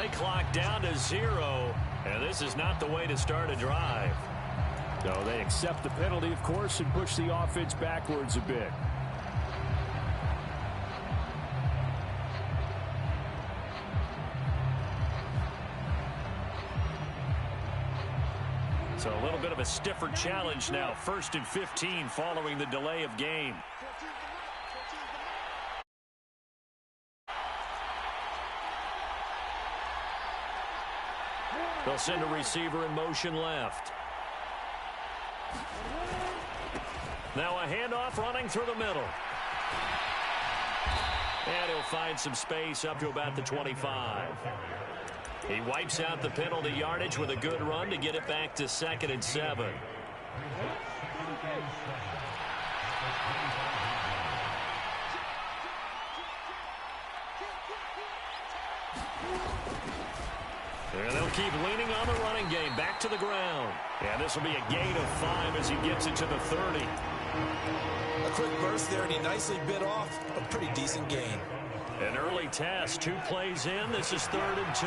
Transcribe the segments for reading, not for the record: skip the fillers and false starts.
play clock down to 0, and this is not the way to start a drive. No, they accept the penalty, of course, and push the offense backwards a bit. So a little bit of a stiffer challenge now. 1st and 15 following the delay of game. They'll send a receiver in motion left. Now a handoff running through the middle. And he'll find some space up to about the 25. He wipes out the penalty yardage with a good run to get it back to 2nd and 7. And they'll keep leaning on the running game. Back to the ground. And this will be a gain of 5 as he gets it to the 30. A quick burst there, and he nicely bit off a pretty decent gain. An early task, 2 plays in. This is 3rd and 2.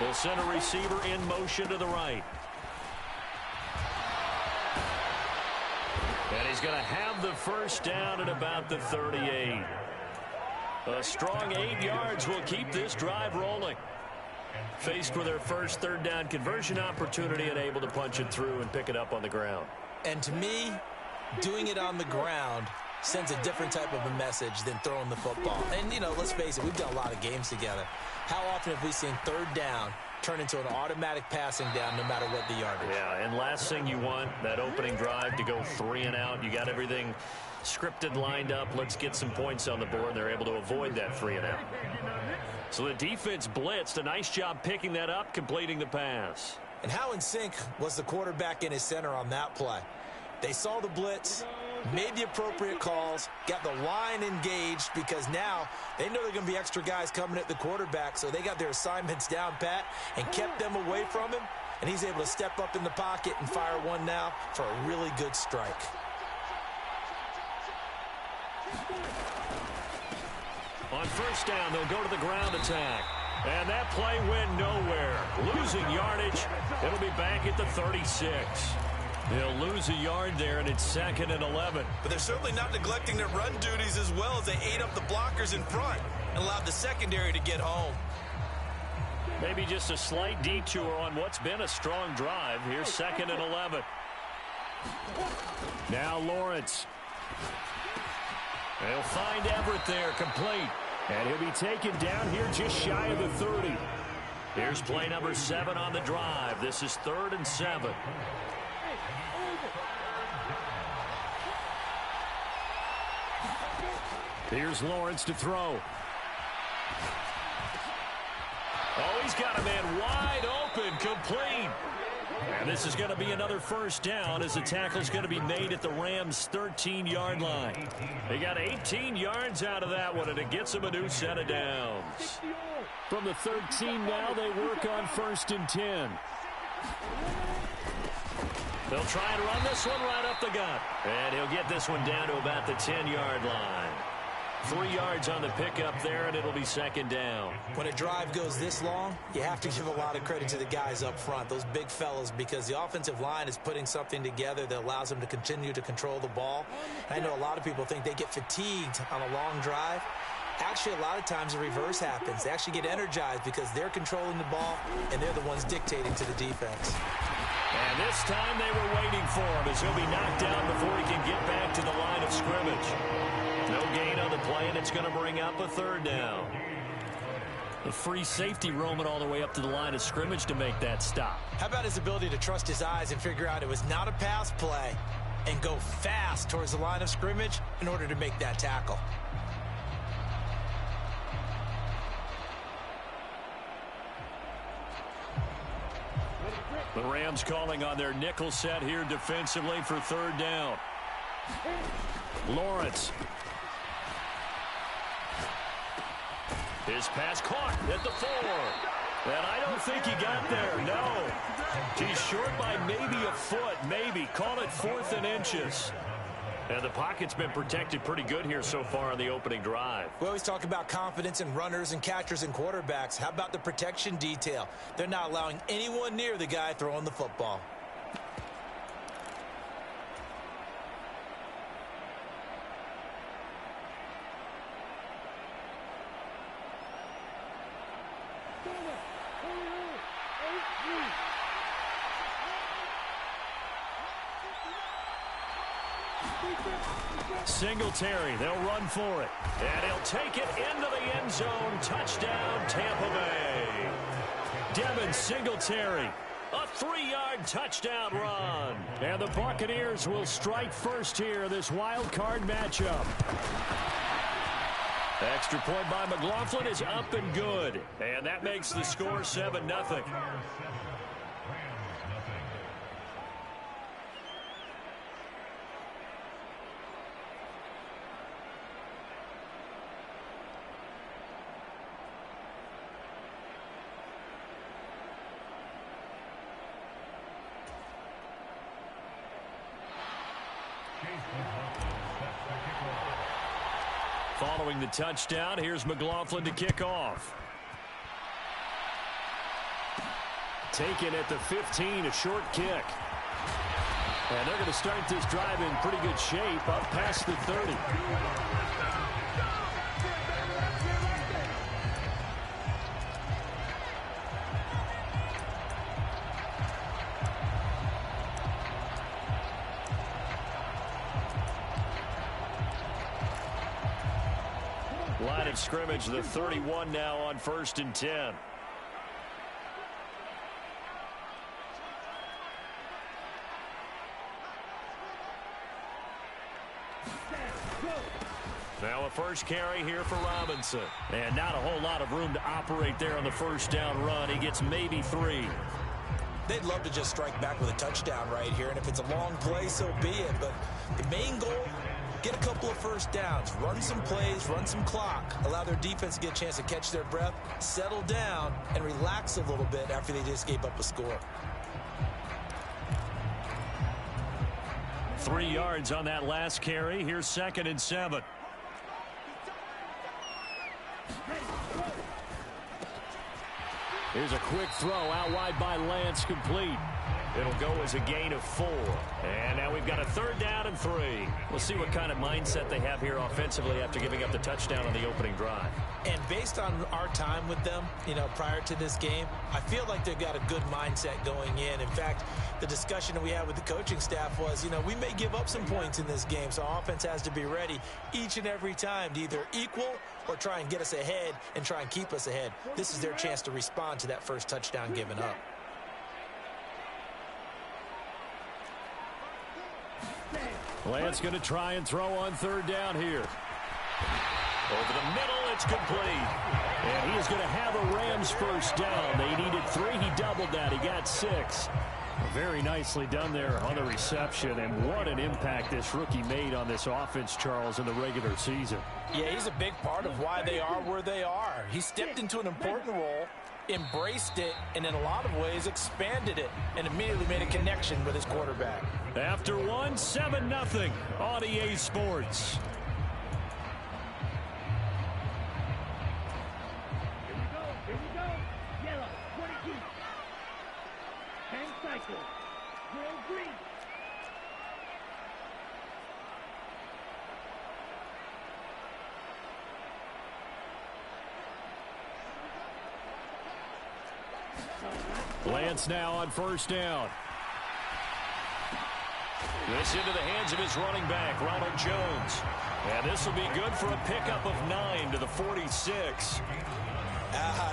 They'll send a receiver in motion to the right. And he's going to have the first down at about the 38. A strong 8 yards will keep this drive rolling. Faced with their first 3rd down conversion opportunity and able to punch it through and pick it up on the ground. And to me, doing it on the ground sends a different type of a message than throwing the football. And, you know, let's face it, we've done a lot of games together. How often have we seen 3rd down turn into an automatic passing down no matter what the yardage? Yeah, and last thing you want, that opening drive to go 3 and out. You got everything scripted, lined up. Let's get some points on the board. They're able to avoid that 3 and out. So the defense blitzed. A nice job picking that up, completing the pass. And how in sync was the quarterback in his center on that play? They saw the blitz, made the appropriate calls, got the line engaged because now they know there are going to be extra guys coming at the quarterback, so they got their assignments down pat and kept them away from him, and he's able to step up in the pocket and fire one now for a really good strike. On 1st down, they'll go to the ground attack. And that play went nowhere. Losing yardage. It'll be back at the 36. They'll lose a yard there, and it's 2nd and 11. But they're certainly not neglecting their run duties as well as they ate up the blockers in front and allowed the secondary to get home. Maybe just a slight detour on what's been a strong drive. Here's 2nd and 11. Now Lawrence. They'll find Everett there, complete. And he'll be taken down here just shy of the 30. Here's play number 7 on the drive. This is 3rd and 7. Here's Lawrence to throw. Oh, he's got a man wide open, complete. And this is going to be another 1st down as the tackle's going to be made at the Rams' 13-yard line. They got 18 yards out of that one, and it gets them a new set of downs. From the 13 now, they work on 1st and 10. They'll try and run this one right up the gut. And he'll get this one down to about the 10-yard line. 3 yards on the pickup there, and it'll be 2nd down. When a drive goes this long, you have to give a lot of credit to the guys up front, those big fellas, because the offensive line is putting something together that allows them to continue to control the ball. I know a lot of people think they get fatigued on a long drive. Actually, a lot of times the reverse happens. They actually get energized because they're controlling the ball, and they're the ones dictating to the defense. And this time they were waiting for him as he'll be knocked down before he can get back to the line of scrimmage. No gain on the play, and it's going to bring up a 3rd down. The free safety roaming all the way up to the line of scrimmage to make that stop. How about his ability to trust his eyes and figure out it was not a pass play and go fast towards the line of scrimmage in order to make that tackle? The Rams calling on their nickel set here defensively for 3rd down. Lawrence. His pass caught at the 4. And I don't think he got there, no. He's short by maybe a foot, maybe. Call it 4th and inches. And the pocket's been protected pretty good here so far on the opening drive. We always talk about confidence in runners and catchers and quarterbacks. How about the protection detail? They're not allowing anyone near the guy throwing the football. Singletary, they'll run for it. And he'll take it into the end zone. Touchdown, Tampa Bay. Devin Singletary, a 3-yard touchdown run. And the Buccaneers will strike first here, this wild card matchup. Extra point by McLaughlin is up and good. And that makes the score 7-0. Following the touchdown, here's McLaughlin to kick off. Taken at the 15, a short kick. And they're going to start this drive in pretty good shape up past the 30. Line of scrimmage, the 31 now on 1st and 10. Now a first carry here for Robinson. And not a whole lot of room to operate there on the first down run. He gets maybe 3. They'd love to just strike back with a touchdown right here. And if it's a long play, so be it. But the main goal, get a couple of first downs, run some plays, run some clock, allow their defense to get a chance to catch their breath, settle down, and relax a little bit after they just gave up a score. 3 yards on that last carry. Here's 2nd and 7. Here's a quick throw out wide by Lance, complete. It'll go as a gain of 4. And now we've got a 3rd down and 3. We'll see what kind of mindset they have here offensively after giving up the touchdown on the opening drive. And based on our time with them, prior to this game, I feel like they've got a good mindset going in. In fact, the discussion that we had with the coaching staff was, we may give up some points in this game, so offense has to be ready each and every time to either equal or try and get us ahead and try and keep us ahead. This is their chance to respond to that first touchdown given up. Lance going to try and throw on 3rd down here. Over the middle, it's complete. And he is going to have a Rams first down. They needed 3. He doubled that. He got 6. Very nicely done there on the reception. And what an impact this rookie made on this offense, Charles, in the regular season. Yeah, he's a big part of why they are where they are. He stepped into an important role, embraced it, and in a lot of ways expanded it, and immediately made a connection with his quarterback. After 1, 7-0 on EA Sports. Here we go. Yellow, 22. 10 cycle. Drill green. Lance now on 1st down. This into the hands of his running back, Ronald Jones. And this will be good for a pickup of 9 to the 46.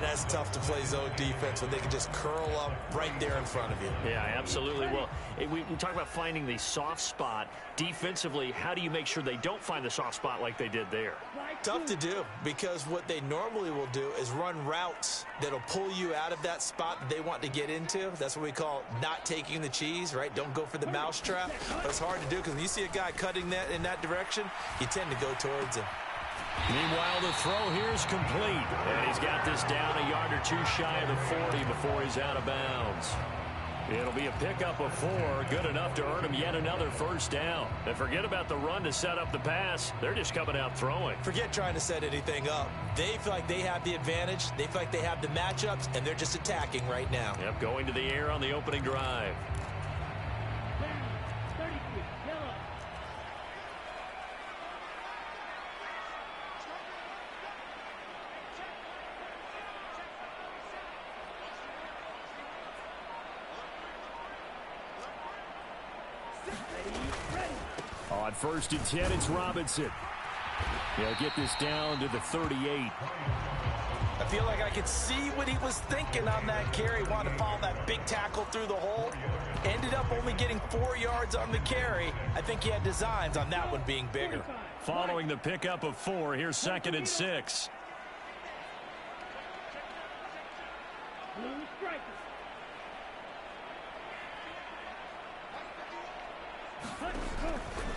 That's tough to play zone defense when they can just curl up right there in front of you. Yeah, absolutely. Well, we talk about finding the soft spot. Defensively, how do you make sure they don't find the soft spot like they did there? Tough to do, because what they normally will do is run routes that'll pull you out of that spot that they want to get into. That's what we call not taking the cheese, right? Don't go for the mousetrap. But it's hard to do because when you see a guy cutting that in that direction, you tend to go towards him. Meanwhile, the throw here is complete. And he's got this down a yard or two shy of the 40 before he's out of bounds. It'll be a pickup of 4, good enough to earn him yet another first down. And forget about the run to set up the pass. They're just coming out throwing. Forget trying to set anything up. They feel like they have the advantage. They feel like they have the matchups, and they're just attacking right now. Yep, going to the air on the opening drive. On 1st and 10, it's Robinson. He'll get this down to the 38. I feel like I could see what he was thinking on that carry. Wanted to follow that big tackle through the hole. Ended up only getting 4 yards on the carry. I think he had designs on that one being bigger. Following the pickup of 4, here's 2nd and 6.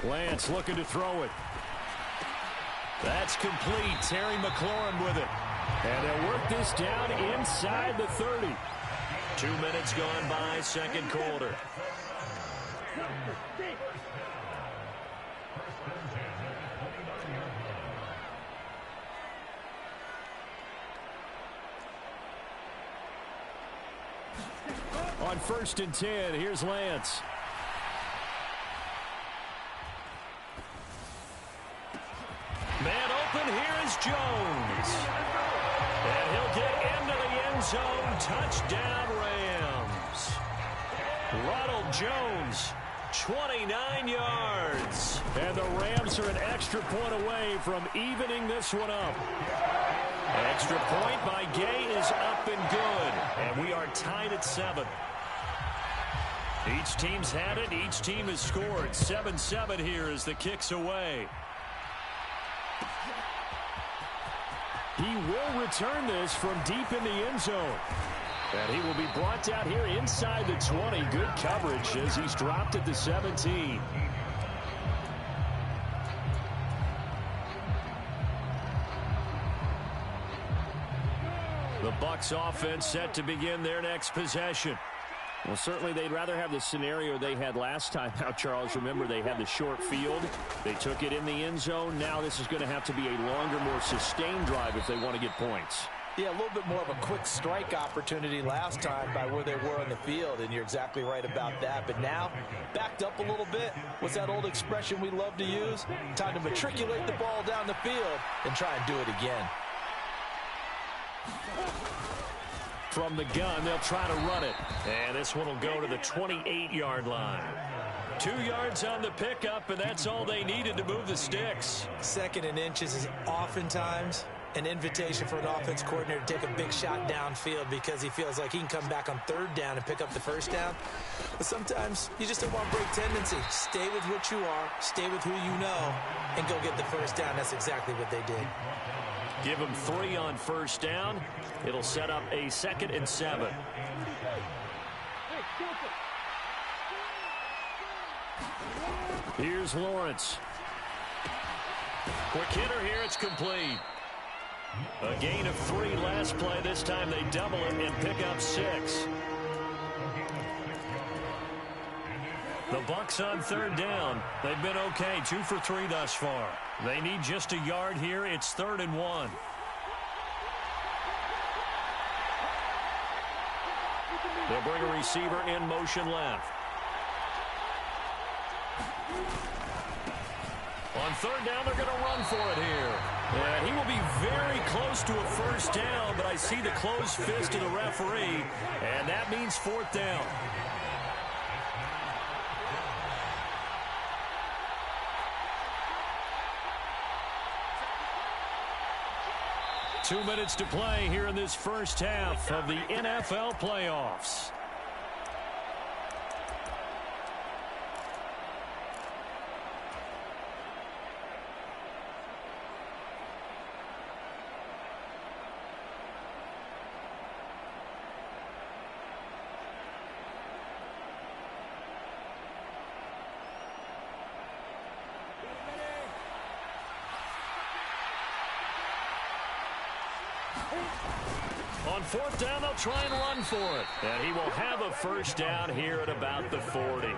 Lance looking to throw it. That's complete. Terry McLaurin with it. And they'll work this down inside the 30. 2 minutes gone by, second quarter. On 1st and 10, here's Lance. Man open, here is Jones. And he'll get into the end zone. Touchdown, Rams. Ronald Jones, 29 yards. And the Rams are an extra point away from evening this one up. Extra point by Gay is up and good. And we are tied at 7. Each team's had it. Each team has scored. 7-7 here as the kick's away. He will return this from deep in the end zone. And he will be brought down here inside the 20. Good coverage as he's dropped at the 17. The Bucs offense set to begin their next possession. Well, certainly they'd rather have the scenario they had last time out, Charles. Remember, they had the short field. They took it in the end zone. Now this is going to have to be a longer, more sustained drive if they want to get points. Yeah, a little bit more of a quick strike opportunity last time by where they were on the field, and you're exactly right about that. But now, backed up a little bit. What's that old expression we love to use? Time to matriculate the ball down the field and try and do it again. From the gun, they'll try to run it. And this one will go to the 28-yard line. 2 yards on the pickup, and that's all they needed to move the sticks. 2nd and inches is oftentimes an invitation for an offense coordinator to take a big shot downfield because he feels like he can come back on 3rd down and pick up the 1st down. But sometimes you just don't want break tendency. Stay with what you are, stay with who you know, and go get the 1st down. That's exactly what they did. Give them 3 on 1st down. It'll set up a 2nd and 7. Here's Lawrence. Quick hitter here. It's complete. A gain of 3 last play. This time they double it and pick up 6. The Bucs on 3rd down. They've been okay. 2 for 3 thus far. They need just a yard here. It's 3rd and 1. They'll bring a receiver in motion left. On 3rd down, they're going to run for it here. And he will be very close to a 1st down, but I see the closed fist of the referee, and that means 4th down. Two minutes to play here in this first half of the NFL playoffs. On fourth down, they'll try and run for it. And he will have a first down here at about the 40.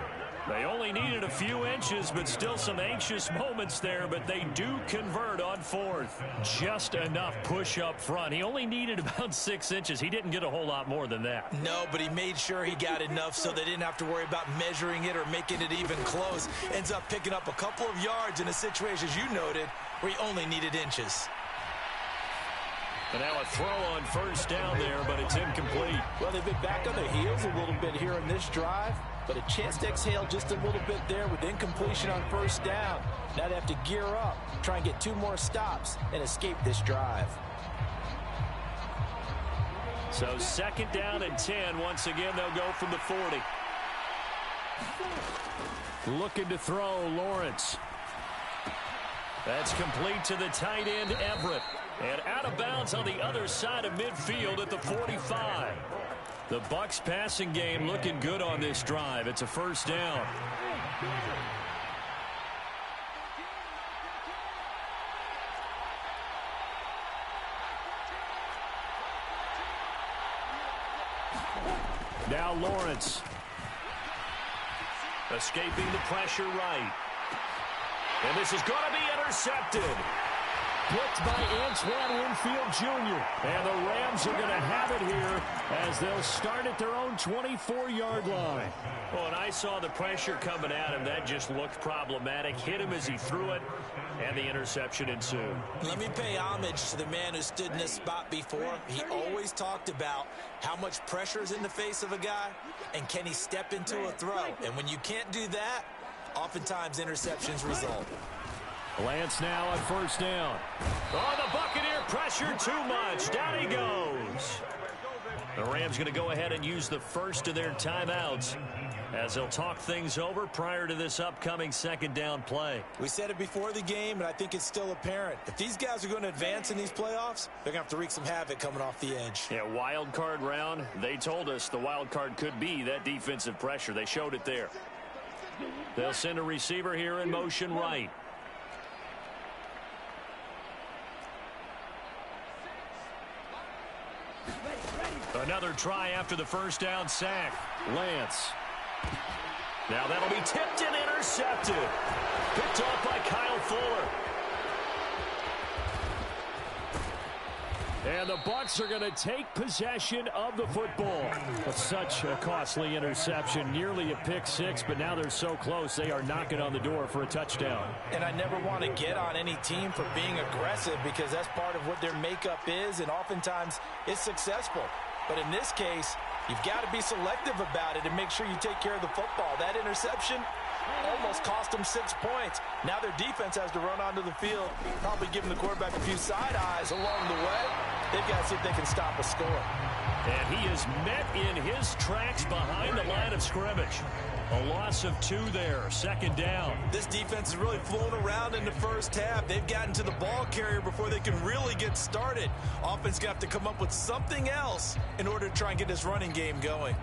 They only needed a few inches, but still some anxious moments there, but they do convert on fourth. Just enough push up front. He only needed about 6 inches. He didn't get a whole lot more than that. No, but he made sure he got enough so they didn't have to worry about measuring it or making it even close. Ends up picking up a couple of yards in a situation, as you noted, where he only needed inches. And now a throw on first down there, but it's incomplete. Well, they've been back on their heels a little bit here in this drive, but a chance to exhale just a little bit there with incompletion on first down. Now they have to gear up, try and get 2 more stops, and escape this drive. So second down and 10. Once again, they'll go from the 40. Looking to throw, Lawrence. That's complete to the tight end, Everett. And out of bounds on the other side of midfield at the 45. The Bucs passing game looking good on this drive. It's a first down. Now Lawrence. Escaping the pressure right. And this is going to be intercepted. Picked by Antoine Winfield Jr. And the Rams are going to have it here as they'll start at their own 24-yard line. Well, and I saw the pressure coming at him. That just looked problematic. Hit him as he threw it, and the interception ensued. Let me pay homage to the man who stood in this spot before. He always talked about how much pressure is in the face of a guy, and can he step into a throw. And when you can't do that, oftentimes interceptions result. Lance now on first down. Oh, the Buccaneer pressure too much. Down he goes. The Rams going to go ahead and use the first of their timeouts as they'll talk things over prior to this upcoming second down play. We said it before the game, and I think it's still apparent. If these guys are going to advance in these playoffs, they're going to have to wreak some havoc coming off the edge. Yeah, wild card round. They told us the wild card could be that defensive pressure. They showed it there. They'll send a receiver here in motion right. Another try after the first down sack. Lance. Now that'll be tipped and intercepted. Picked off by Kyle Fuller. And the Bucs are going to take possession of the football. But such a costly interception, nearly a pick six, but now they're so close they are knocking on the door for a touchdown. And I never want to get on any team for being aggressive because that's part of what their makeup is, and oftentimes it's successful. But in this case, you've got to be selective about it and make sure you take care of the football. That interception almost cost them 6 points. Now their defense has to run onto the field, probably giving the quarterback a few side eyes along the way. They've got to see if they can stop a score. And he is met in his tracks behind the line of scrimmage. A loss of 2 there, second down. This defense has really flown around in the first half. They've gotten to the ball carrier before they can really get started. Offense got to come up with something else in order to try and get this running game going.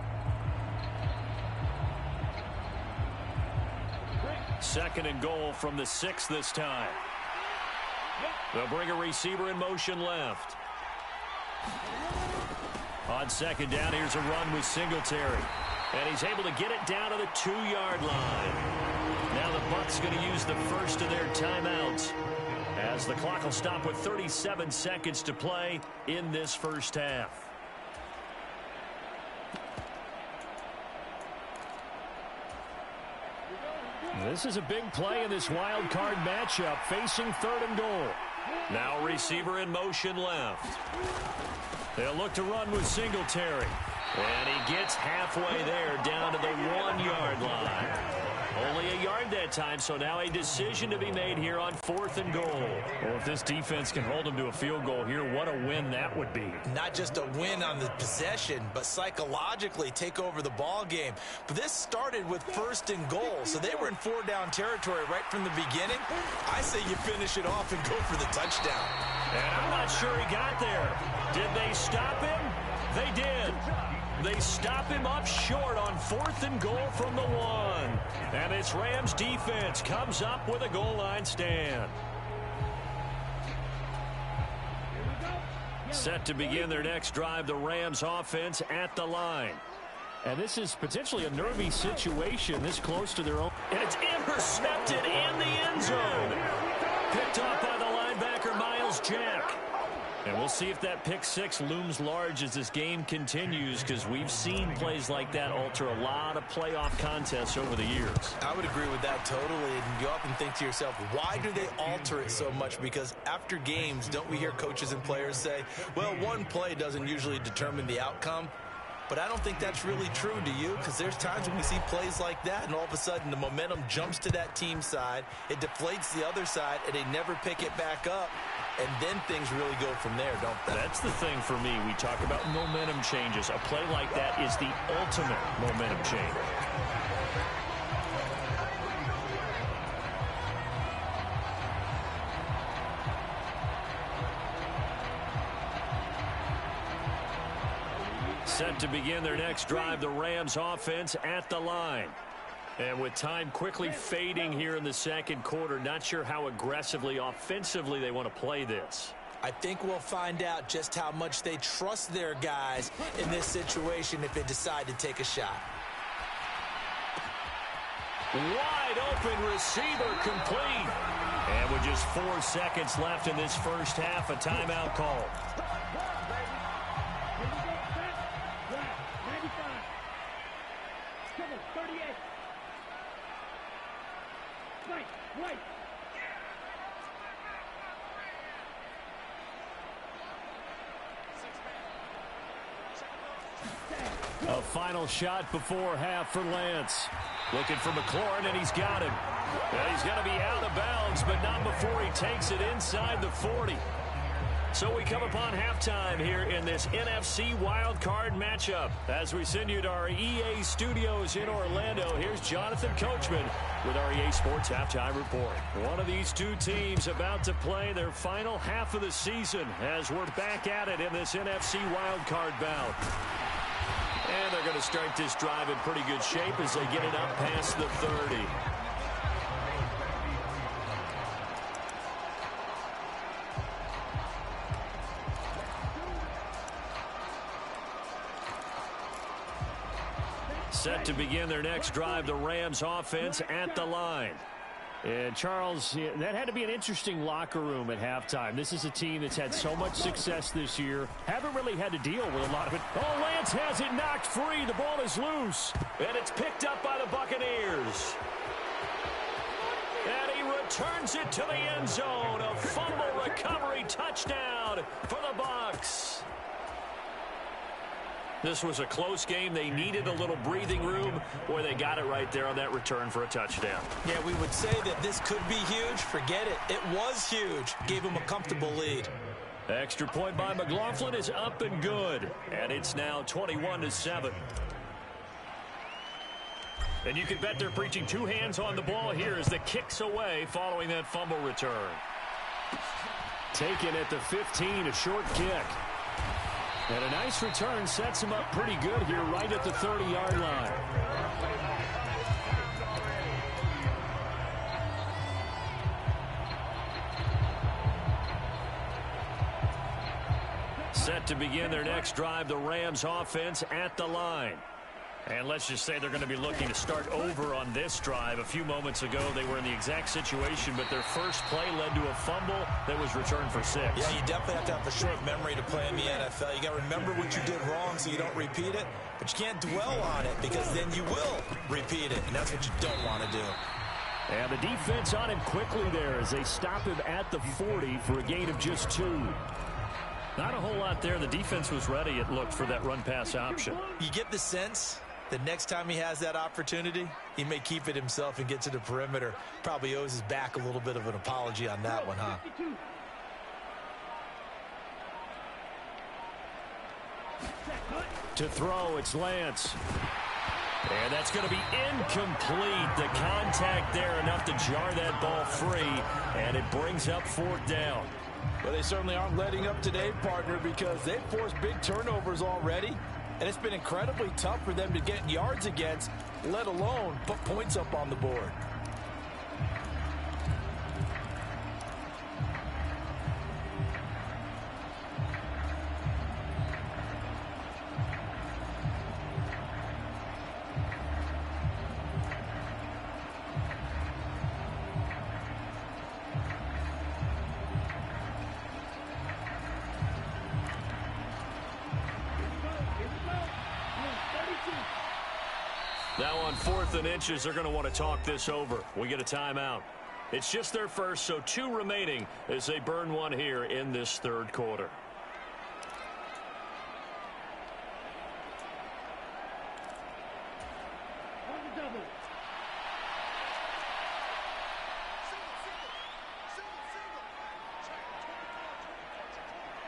Second and goal from the 6 this time. They'll bring a receiver in motion left. On second down, here's a run with Singletary. And he's able to get it down to the 2-yard line. Now the Bucs going to use the first of their timeouts as the clock will stop with 37 seconds to play in this first half. This is a big play in this wild card matchup, facing third and goal. Now receiver in motion left. They'll look to run with Singletary. And he gets halfway there, down to the 1-yard line. Only a yard that time, so now a decision to be made here on fourth and goal. Well, if this defense can hold them to a field goal here, what a win that would be. Not just a win on the possession, but psychologically take over the ball game. But this started with first and goal, so they were in 4-down territory right from the beginning. I say you finish it off and go for the touchdown. And I'm not sure he got there. Did they stop him? They did. They stop him up short on fourth and goal from the 1. And this Rams defense comes up with a goal line stand. Set to begin their next drive, the Rams offense at the line. And this is potentially a nervy situation this close to their own. And it's intercepted in the end zone. Picked off by the linebacker, Miles Jack. And we'll see if that pick six looms large as this game continues, because we've seen plays like that alter a lot of playoff contests over the years. I would agree with that totally. And you often think to yourself, why do they alter it so much? Because after games, don't we hear coaches and players say, well, one play doesn't usually determine the outcome? But I don't think that's really true, do you? Because there's times when we see plays like that, and all of a sudden the momentum jumps to that team side, it deflates the other side, and they never pick it back up, and then things really go from there, don't they? That's the thing for me. We talk about momentum changes. A play like that is the ultimate momentum change. Set to begin their next drive, the Rams offense at the line. And with time quickly fading here in the second quarter, not sure how aggressively, offensively they want to play this. I think we'll find out just how much they trust their guys in this situation if they decide to take a shot. Wide open receiver complete. And with just 4 seconds left in this first half, a timeout call. A final shot before half for Lance. Looking for McLaurin, and he's got him. And he's going to be out of bounds, but not before he takes it inside the 40. So we come upon halftime here in this NFC Wildcard matchup. As we send you to our EA studios in Orlando, here's Jonathan Coachman with our EA Sports Halftime Report. One of these two teams about to play their final half of the season as we're back at it in this NFC Wildcard bout. And they're going to start this drive in pretty good shape as they get it up past the 30. Set to begin their next drive, the Rams offense at the line. And, Charles, that had to be an interesting locker room at halftime. This is a team that's had so much success this year. Haven't really had to deal with a lot of it. Oh, Lance has it knocked free. The ball is loose. And it's picked up by the Buccaneers. And he returns it to the end zone. A fumble recovery touchdown for the Bucs. This was a close game. They needed a little breathing room. Boy, they got it right there on that return for a touchdown. Yeah, we would say that this could be huge. Forget it. It was huge. Gave him a comfortable lead. Extra point by McLaughlin is up and good. And it's now 21-7. And you can bet they're preaching two hands on the ball here as the kick's away following that fumble return. Taken at the 15, a short kick. And a nice return sets him up pretty good here right at the 30-yard line. Set to begin their next drive, the Rams offense at the line. And let's just say they're going to be looking to start over on this drive. A few moments ago, they were in the exact situation, but their first play led to a fumble that was returned for 6. Yeah, you definitely have to have a short memory to play in the NFL. You got to remember what you did wrong so you don't repeat it, but you can't dwell on it because then you will repeat it, and that's what you don't want to do. And the defense on him quickly there as they stop him at the 40 for a gain of just 2. Not a whole lot there. The defense was ready, it looked, for that run-pass option. You get the sense the next time he has that opportunity, he may keep it himself and get to the perimeter. Probably owes his back a little bit of an apology on that one, huh? To throw, it's Lance. And that's going to be incomplete. The contact there enough to jar that ball free, and it brings up 4th down. Well, they certainly aren't letting up today, partner, because they've forced big turnovers already. And it's been incredibly tough for them to get yards against, let alone put points up on the board. Now on 4th and inches, they're going to want to talk this over. We get a timeout. It's just their first, so 2 remaining as they burn one here in this third quarter.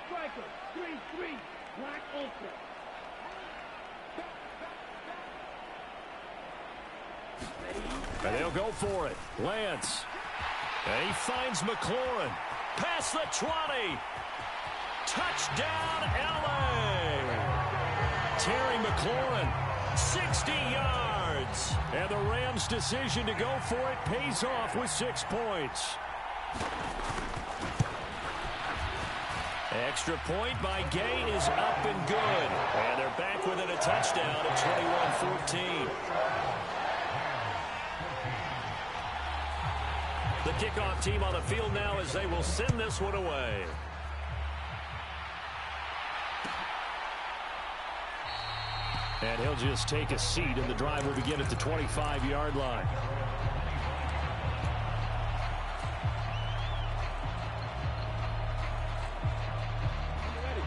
Striker, 3-3, Black Ultra. And they'll go for it. Lance. And he finds McLaurin. Past the 20. Touchdown, L.A. Terry McLaurin, 60 yards. And the Rams' decision to go for it pays off with 6 points. Extra point by Gay is up and good. And they're back within a touchdown at 21-14. The kickoff team on the field now as they will send this one away. And he'll just take a seat, and the drive will begin at the 25-yard line.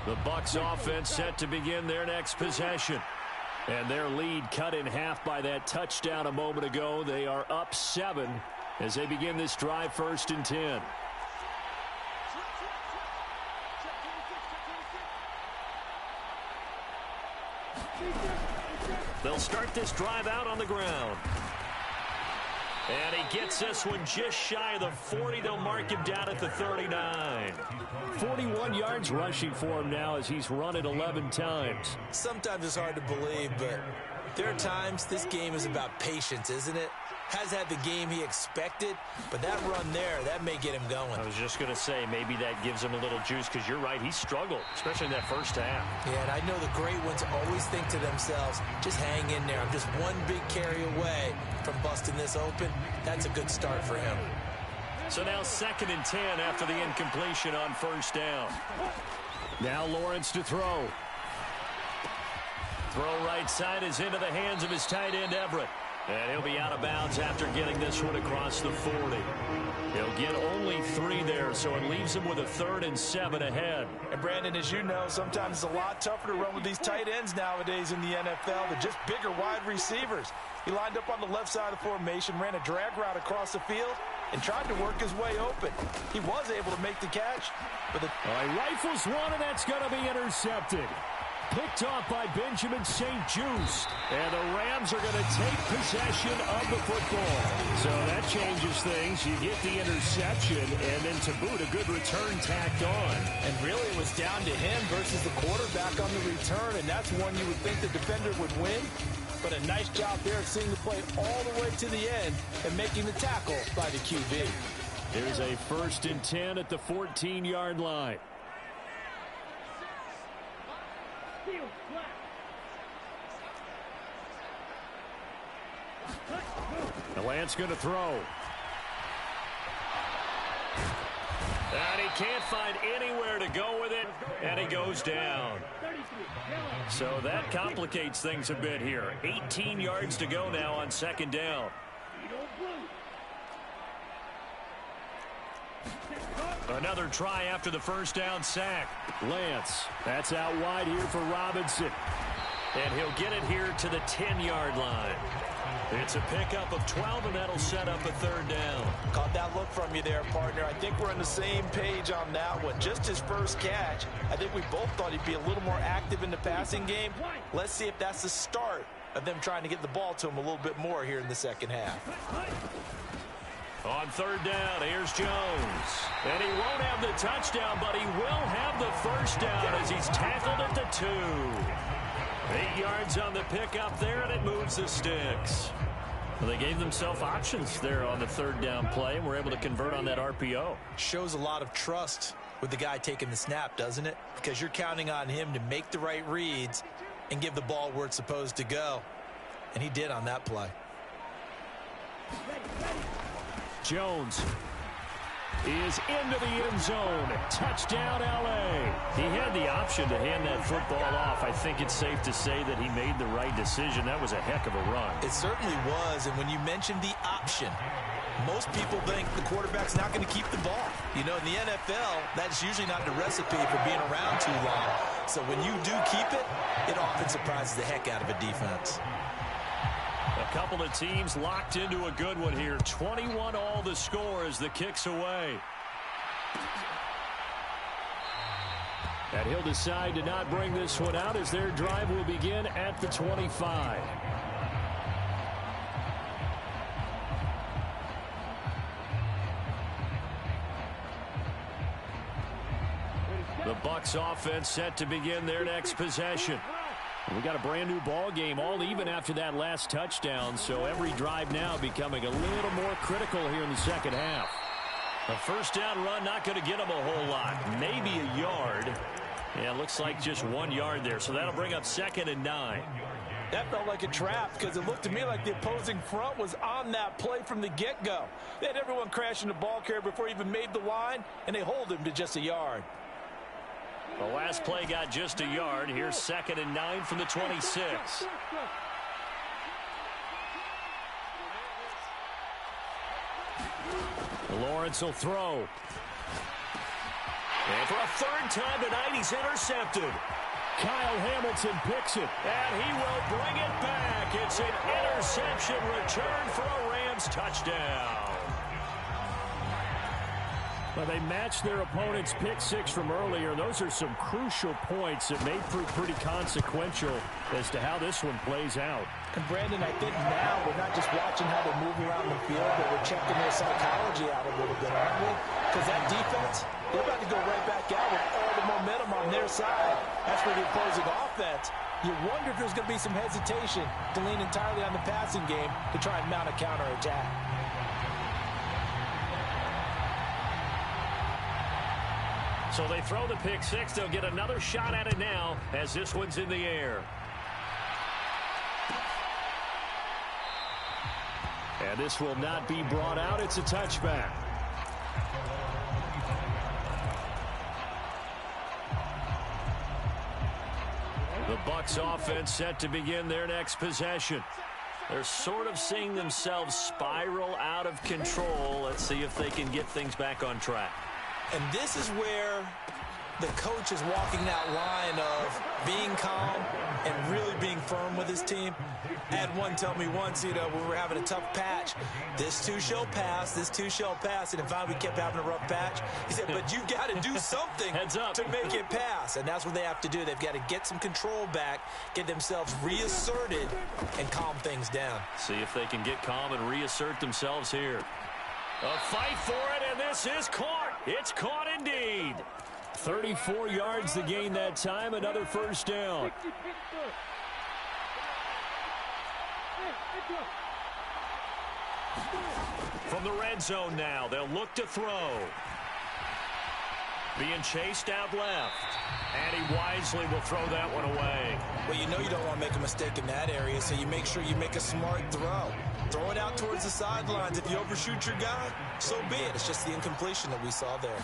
The Bucs offense set to begin their next possession. And their lead cut in half by that touchdown a moment ago. They are up 7 as they begin this drive, 1st and 10. They'll start this drive out on the ground. And he gets this one just shy of the 40. They'll mark him down at the 39. 41 yards rushing for him now as he's run it 11 times. Sometimes it's hard to believe, but there are times this game is about patience, isn't it? Has had the game he expected, but that run there, that may get him going. I was just going to say, maybe that gives him a little juice, because you're right, he struggled, especially in that first half. Yeah, and I know the great ones always think to themselves, just hang in there. I'm just one big carry away from busting this open. That's a good start for him. So now 2nd and 10 after the incompletion on 1st down. Now Lawrence to throw. Throw right side is into the hands of his tight end, Everett. And he'll be out of bounds after getting this one across the 40. He'll get only 3 there, so it leaves him with a 3rd and 7 ahead. And Brandon, as you know, sometimes it's a lot tougher to run with these tight ends nowadays in the NFL. They're just bigger wide receivers. He lined up on the left side of the formation, ran a drag route across the field, and tried to work his way open. He was able to make the catch. But he rifles one, and that's going to be intercepted. Picked off by Benjamin St. Juste. And the Rams are going to take possession of the football. So that changes things. You get the interception, and then to boot, a good return tacked on. And really it was down to him versus the quarterback on the return, and that's one you would think the defender would win. But a nice job there of seeing the play all the way to the end and making the tackle by the QB. Here's a 1st and 10 at the 14-yard line. The Lance going to throw. And he can't find anywhere to go with it, and he goes down. So that complicates things a bit here. 18 yards to go now on 2nd down. Another try after the 1st down sack. Lance, that's out wide here for Robinson. And he'll get it here to the 10-yard line. It's a pickup of 12, and that'll set up a 3rd down. Caught that look from you there, partner. I think we're on the same page on that one. Just his first catch. I think we both thought he'd be a little more active in the passing game. Let's see if that's the start of them trying to get the ball to him a little bit more here in the second half. On 3rd down, here's Jones. And he won't have the touchdown, but he will have the 1st down as he's tackled at the 2. 8 yards on the pickup there, and it moves the sticks. Well, they gave themselves options there on the 3rd down play, and were able to convert on that RPO. Shows a lot of trust with the guy taking the snap, doesn't it? Because you're counting on him to make the right reads and give the ball where it's supposed to go. And he did on that play. Jones. is into the end zone. Touchdown, L.A. He had the option to hand that football off. I think it's safe to say that he made the right decision. That was a heck of a run. It certainly was, and when you mentioned the option, most people think the quarterback's not going to keep the ball. You know, in the NFL, that's usually not the recipe for being around too long. So when you do keep it, it often surprises the heck out of a defense. A couple of teams locked into a good one here. 21 all the score as the kick's away. And he'll decide to not bring this one out as their drive will begin at the 25. The Bucs offense set to begin their next possession. We got a brand new ball game, all even after that last touchdown, so every drive now becoming a little more critical here in the second half. A first down run not going to get them a whole lot, maybe a yard. Yeah, it looks like just 1 yard there, so that'll bring up 2nd and 9. That felt like a trap because it looked to me like the opposing front was on that play from the get-go. They had everyone crashing the ball carrier before he even made the line, and they hold him to just a yard. The last play got just a yard. Here's 2nd and 9 from the 26. Lawrence will throw. And for a third time tonight, he's intercepted. Kyle Hamilton picks it. And he will bring it back. It's an interception return for a Rams touchdown. Well, they matched their opponent's pick six from earlier. Those are some crucial points that may prove pretty consequential as to how this one plays out. And Brandon, I think now we're not just watching how they move around the field, but we're checking their psychology out a little bit, aren't we? Because that defense, they're about to go right back out with all the momentum on their side. That's for the opposing offense. You wonder if there's going to be some hesitation to lean entirely on the passing game to try and mount a counterattack. So they throw the pick six. They'll get another shot at it now as this one's in the air. And this will not be brought out. It's a touchback. The Bucs offense set to begin their next possession. They're sort of seeing themselves spiral out of control. Let's see if they can get things back on track. And this is where the coach is walking that line of being calm and really being firm with his team. I had one tell me once, you know, when we were having a tough patch, this too shall pass, this too shall pass. And finally we kept having a rough patch. He said, but you've got to do something Heads up. to make it pass. And that's what they have to do. They've got to get some control back, get themselves reasserted, and calm things down. See if they can get calm and reassert themselves here. A fight for it, and this is caught. It's caught indeed. 34 yards to gain that time, another first down. From the red zone now, they'll look to throw. Being chased out left. And he wisely will throw that one away. Well, you know you don't want to make a mistake in that area, so you make sure you make a smart throw. Throw it out towards the sidelines. If you overshoot your guy, so be it. It's just the incompletion that we saw there.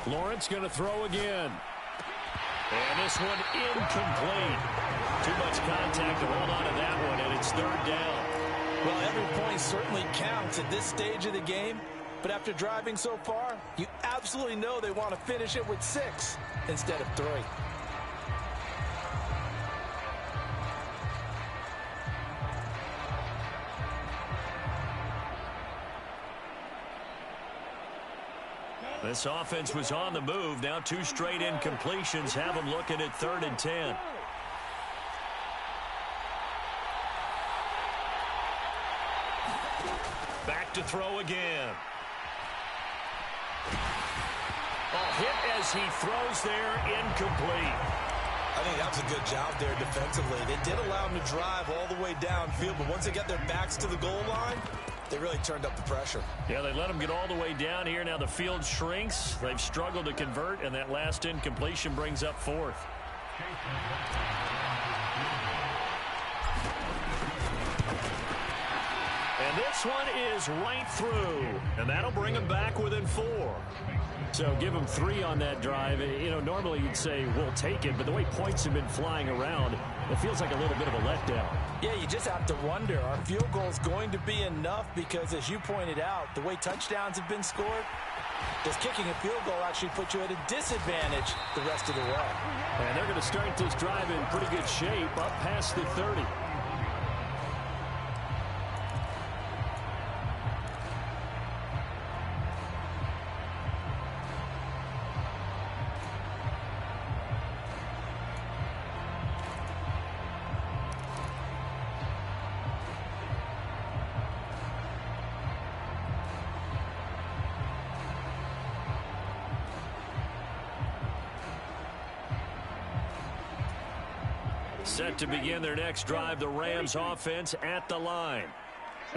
Lawrence going to throw again. And this one incomplete. Too much contact to hold on to that one, and it's third down. Well, every point certainly counts at this stage of the game. But after driving so far, you absolutely know they want to finish it with 6 instead of 3. This offense was on the move. Now 2 straight incompletions have them looking at 3rd and 10. Back to throw again. Hit as he throws there, incomplete. I think that was a good job there defensively. They did allow him to drive all the way downfield, but once they got their backs to the goal line, they really turned up the pressure. Yeah, they let him get all the way down here. Now the field shrinks. They've struggled to convert, and that last incompletion brings up 4th. And this one is right through. And that'll bring them back within 4. So give them 3 on that drive. You know, normally you'd say, we'll take it, but the way points have been flying around, it feels like a little bit of a letdown. Yeah, you just have to wonder, are field goals going to be enough? Because as you pointed out, the way touchdowns have been scored, does kicking a field goal actually put you at a disadvantage the rest of the way? And they're going to start this drive in pretty good shape, up past the 30. Set to begin their next drive, the Rams offense at the line.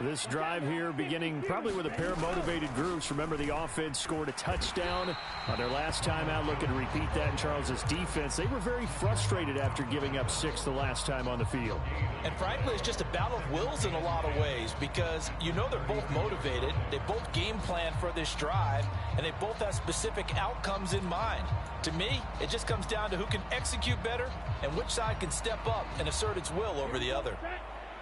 This drive here beginning probably with a pair of motivated groups. Remember, the offense scored a touchdown on their last time out, looking to repeat that in Charles's defense. They were very frustrated after giving up 6 the last time on the field. And frankly, it's just a battle of wills in a lot of ways, because you know they're both motivated, they both game plan for this drive, and they both have specific outcomes in mind. To me, it just comes down to who can execute better and which side can step up and assert its will over the other.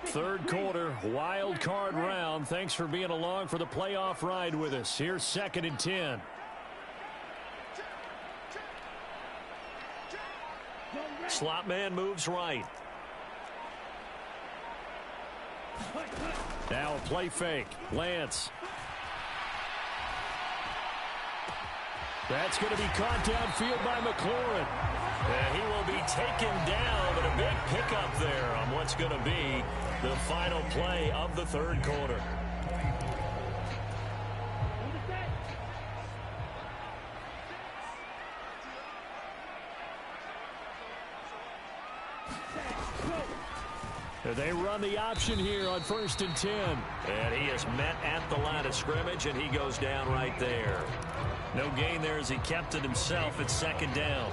Third quarter, wild card round. Thanks for being along for the playoff ride with us. Here's 2nd and 10. Slot man moves right. Now a play fake. Lance. That's going to be caught downfield by McLaurin. And he will be taken down, but a big pickup there on what's going to be the final play of the third quarter. They run the option here on 1st and 10. And he is met at the line of scrimmage, and he goes down right there. No gain there as he kept it himself at 2nd down.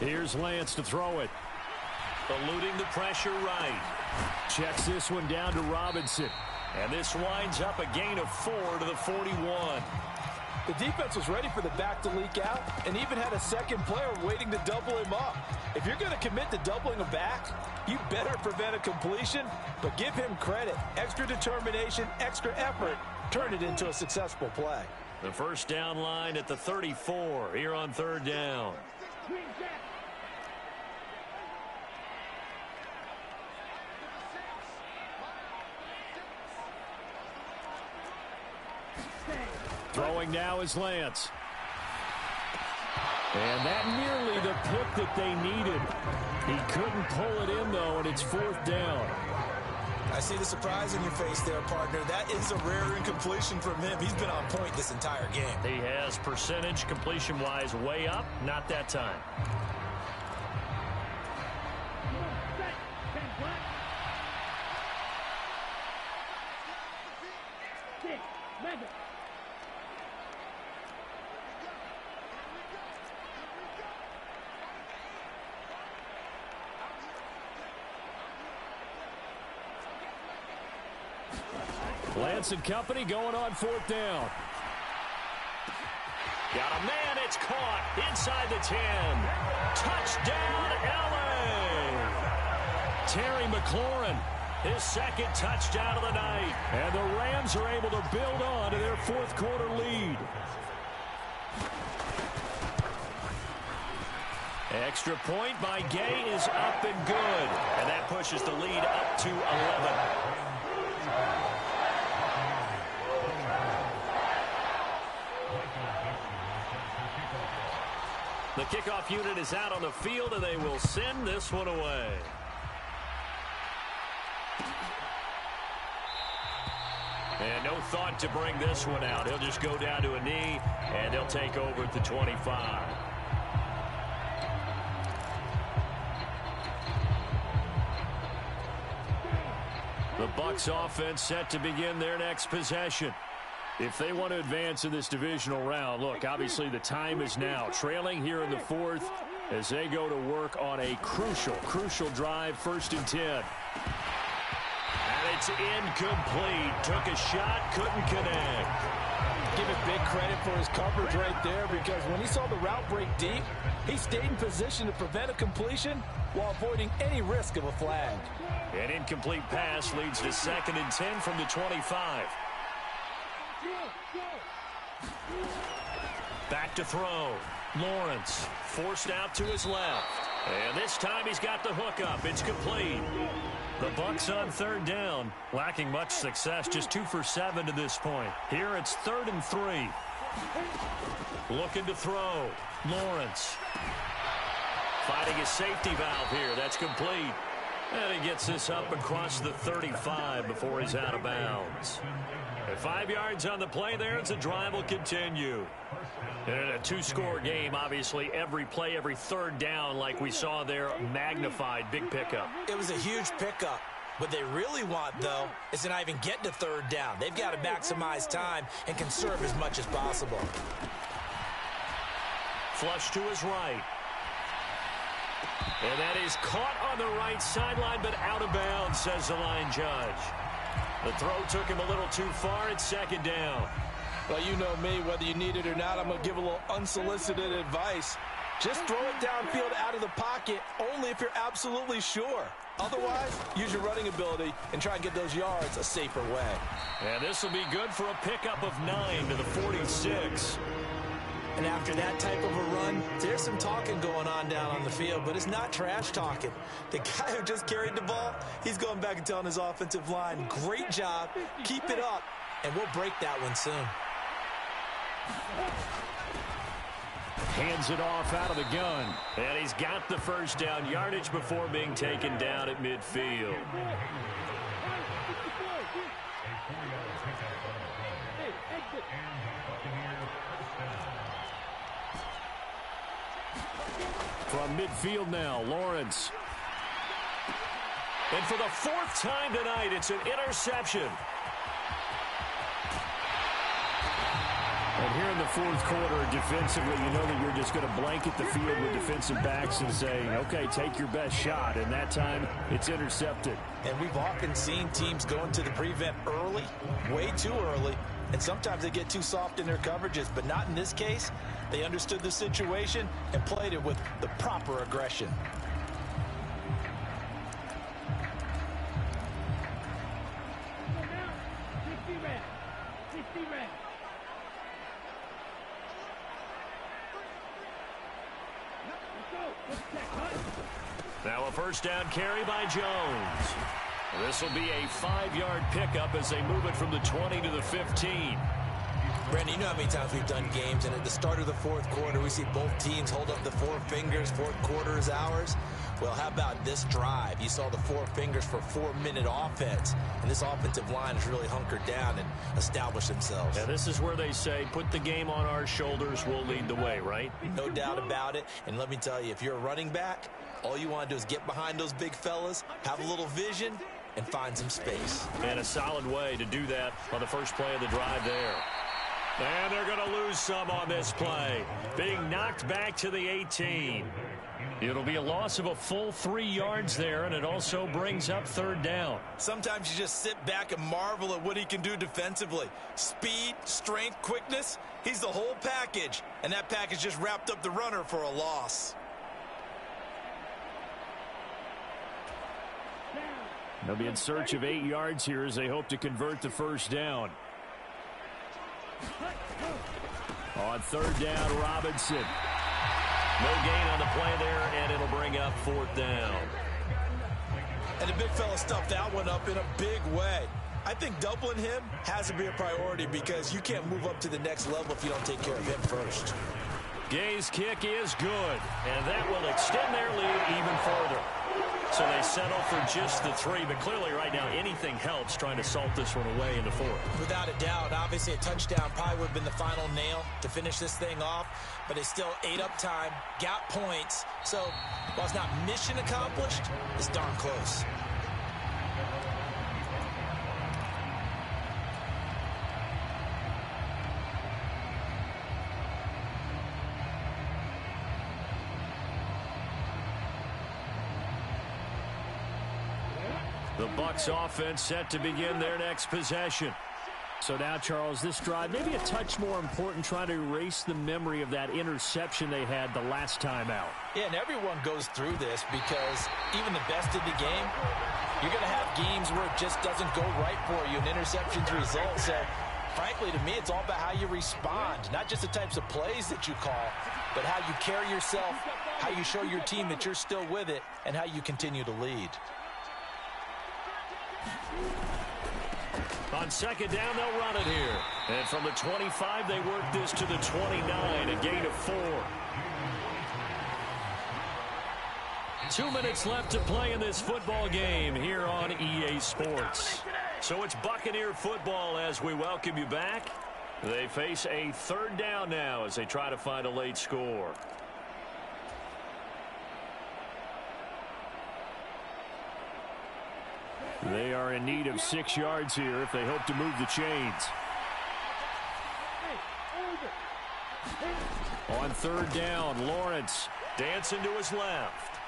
Here's Lance to throw it. Eluding the pressure right. Checks this one down to Robinson. And this winds up a gain of 4 to the 41. The defense was ready for the back to leak out and even had a second player waiting to double him up. If you're going to commit to doubling a back, you better prevent a completion, but give him credit. Extra determination, extra effort, turn it into a successful play. The first down line at the 34 here on 3rd down. Throwing now is Lance. And that nearly the pick that they needed. He couldn't pull it in, though, and it's 4th down. I see the surprise in your face there, partner. That is a rare incompletion from him. He's been on point this entire game. He has percentage completion-wise way up. Not that time. Lance and company going on 4th down. Got a man, it's caught inside the 10. Touchdown, LA! Terry McLaurin, his 2nd touchdown of the night. And the Rams are able to build on to their 4th quarter lead. Extra point by Gay is up and good. And that pushes the lead up to 11. The kickoff unit is out on the field, and they will send this one away. And no thought to bring this one out. He'll just go down to a knee, and they'll take over at the 25. The Bucs offense set to begin their next possession. If they want to advance in this divisional round, look, obviously the time is now. Trailing here in the fourth as they go to work on a crucial drive, 1st and 10. And it's incomplete. Took a shot, couldn't connect. Give it big credit for his coverage right there, because when he saw the route break deep, he stayed in position to prevent a completion while avoiding any risk of a flag. An incomplete pass leads to 2nd and 10 from the 25. Back to throw. Lawrence forced out to his left. And this time he's got the hook up. It's complete. The Bucs on 3rd down. Lacking much success. Just 2 for 7 to this point. Here it's 3rd and 3. Looking to throw. Lawrence. Fighting a safety valve here. That's complete. And he gets this up across the 35 before he's out of bounds. At 5 yards on the play there, as the drive will continue. And in a 2-score game, obviously, every play, every 3rd down, like we saw there, magnified. Big pickup. It was a huge pickup. What they really want, though, is to not even get to 3rd down. They've got to maximize time and conserve as much as possible. Flush to his right. And that is caught on the right sideline, but out of bounds, says the line judge. The throw took him a little too far. It's 2nd down. Well, you know me, whether you need it or not, I'm going to give a little unsolicited advice. Just throw it downfield out of the pocket only if you're absolutely sure. Otherwise, use your running ability and try and get those yards a safer way. And this will be good for a pickup of 9 to the 46. And after that type of a run, there's some talking going on down on the field, but it's not trash talking. The guy who just carried the ball, he's going back and telling his offensive line, great job, keep it up, and we'll break that one soon. Hands it off out of the gun. And he's got the 1st down yardage before being taken down at midfield. From midfield now, Lawrence. And for the 4th time tonight, it's an interception. And here in the 4th quarter, defensively, you know that you're just going to blanket the field with defensive backs and say, okay, take your best shot. And that time, it's intercepted. And we've often seen teams go into the prevent early, way too early, and sometimes they get too soft in their coverages, but not in this case. They understood the situation and played it with the proper aggression. Now a 1st down carry by Jones. This will be a 5-yard pickup as they move it from the 20 to the 15. Brandon, you know how many times we've done games, and at the start of the 4th quarter, we see both teams hold up the 4 fingers, 4th quarter is ours. Well, how about this drive? You saw the 4 fingers for 4-minute offense, and this offensive line has really hunkered down and established themselves. Yeah, this is where they say, put the game on our shoulders, we'll lead the way, right? No doubt about it, and let me tell you, if you're a running back, all you want to do is get behind those big fellas, have a little vision, and find some space. And a solid way to do that on the first play of the drive there. And they're going to lose some on this play. Being knocked back to the 18. It'll be a loss of a full 3 yards there, and it also brings up 3rd down. Sometimes you just sit back and marvel at what he can do defensively. Speed, strength, quickness, he's the whole package. And that package just wrapped up the runner for a loss. They'll be in search of 8 yards here as they hope to convert the 1st down. On 3rd down, Robinson. No gain on the play there, and it'll bring up 4th down. And the big fella stuffed that one up in a big way. I think doubling him has to be a priority because you can't move up to the next level if you don't take care of him first. Gay's kick is good, and that will extend their lead even further. So they settle for just the 3, but clearly right now anything helps trying to salt this one away in the 4th. Without a doubt, obviously a touchdown probably would have been the final nail to finish this thing off, but it's still ate up time, got points. So while it's not mission accomplished, it's darn close. The Bucs offense set to begin their next possession. So now, Charles, this drive maybe a touch more important, trying to erase the memory of that interception they had the last time out. Yeah, and everyone goes through this because even the best in the game, you're going to have games where it just doesn't go right for you, and interceptions result. So, frankly, to me, it's all about how you respond, not just the types of plays that you call, but how you carry yourself, how you show your team that you're still with it, and how you continue to lead. On second down, they'll run it here. And from the 25, they work this to the 29, a gain of 4. 2 minutes left to play in this football game here on EA Sports. So it's Buccaneer football as we welcome you back. They face a third down now as they try to find a late score. They are in need of 6 yards here if they hope to move the chains. On third down, Lawrence dancing to his left.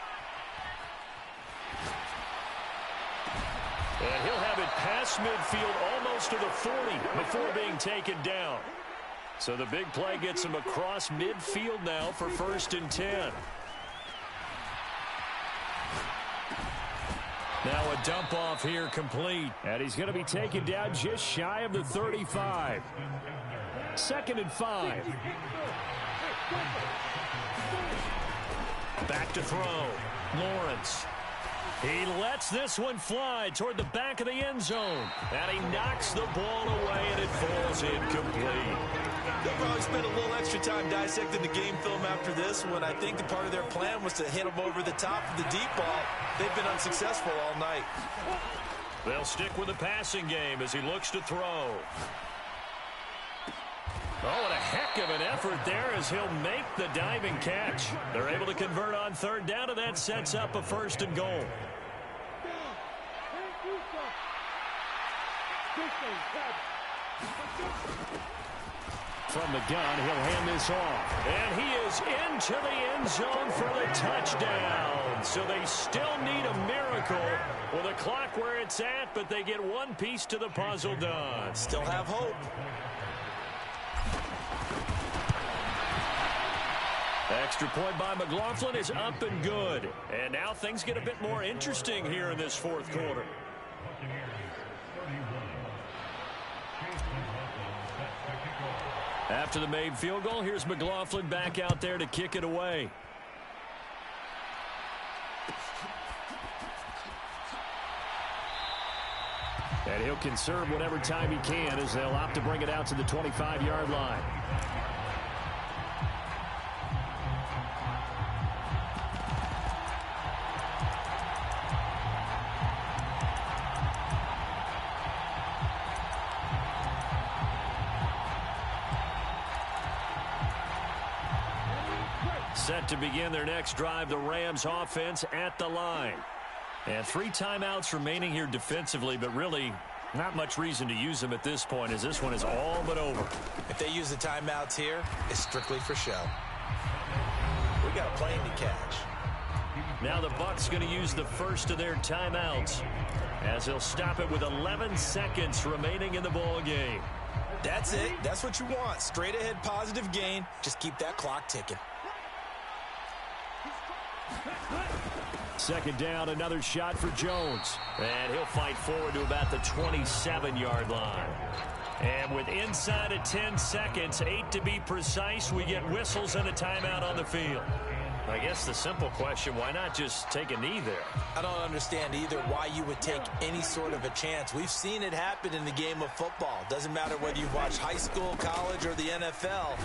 And he'll have it past midfield almost to the 40 before being taken down. So the big play gets him across midfield now for 1st and 10. Now a dump off here complete. And he's going to be taken down just shy of the 35. 2nd and 5. Back to throw. Lawrence. He lets this one fly toward the back of the end zone. And he knocks the ball away, and it falls incomplete. They'll probably spend a little extra time dissecting the game film after this one. I think the part of their plan was to hit him over the top of the deep ball. They've been unsuccessful all night. They'll stick with the passing game as he looks to throw. Oh, and a heck of an effort there as he'll make the diving catch. They're able to convert on third down, and that sets up a 1st and goal. From the gun, he'll hand this off. And he is into the end zone for the touchdown. So they still need a miracle with the clock where it's at, but they get one piece to the puzzle done. Still have hope. Extra point by McLaughlin is up and good. And now things get a bit more interesting here in this 4th quarter. After the made field goal, here's McLaughlin back out there to kick it away. And he'll conserve whatever time he can as they'll opt to bring it out to the 25-yard line. Set to begin their next drive, the Rams offense at the line. And 3 timeouts remaining here defensively, but really not much reason to use them at this point as this one is all but over. If they use the timeouts here, it's strictly for show. We got a plane to catch. Now the Bucs going to use the first of their timeouts as they'll stop it with 11 seconds remaining in the ball game. That's it. That's what you want. Straight ahead positive gain. Just keep that clock ticking. 2nd down, another shot for Jones. And he'll fight forward to about the 27-yard line. And with inside of 10 seconds, 8 to be precise, we get whistles and a timeout on the field. I guess the simple question, why not just take a knee there? I don't understand either why you would take any sort of a chance. We've seen it happen in the game of football. Doesn't matter whether you watch high school, college, or the NFL.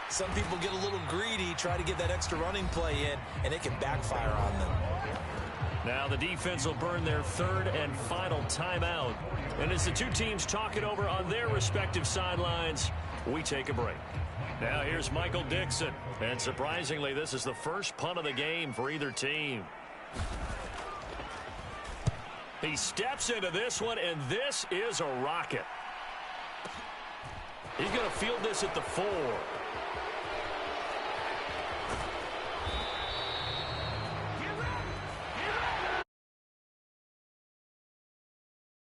Some people get a little greedy, try to get that extra running play in, and it can backfire on them. Now the defense will burn their 3rd and final timeout. And as the two teams talk it over on their respective sidelines, we take a break. Now here's Michael Dixon. And surprisingly, this is the first punt of the game for either team. He steps into this one, and this is a rocket. He's going to field this at the 4.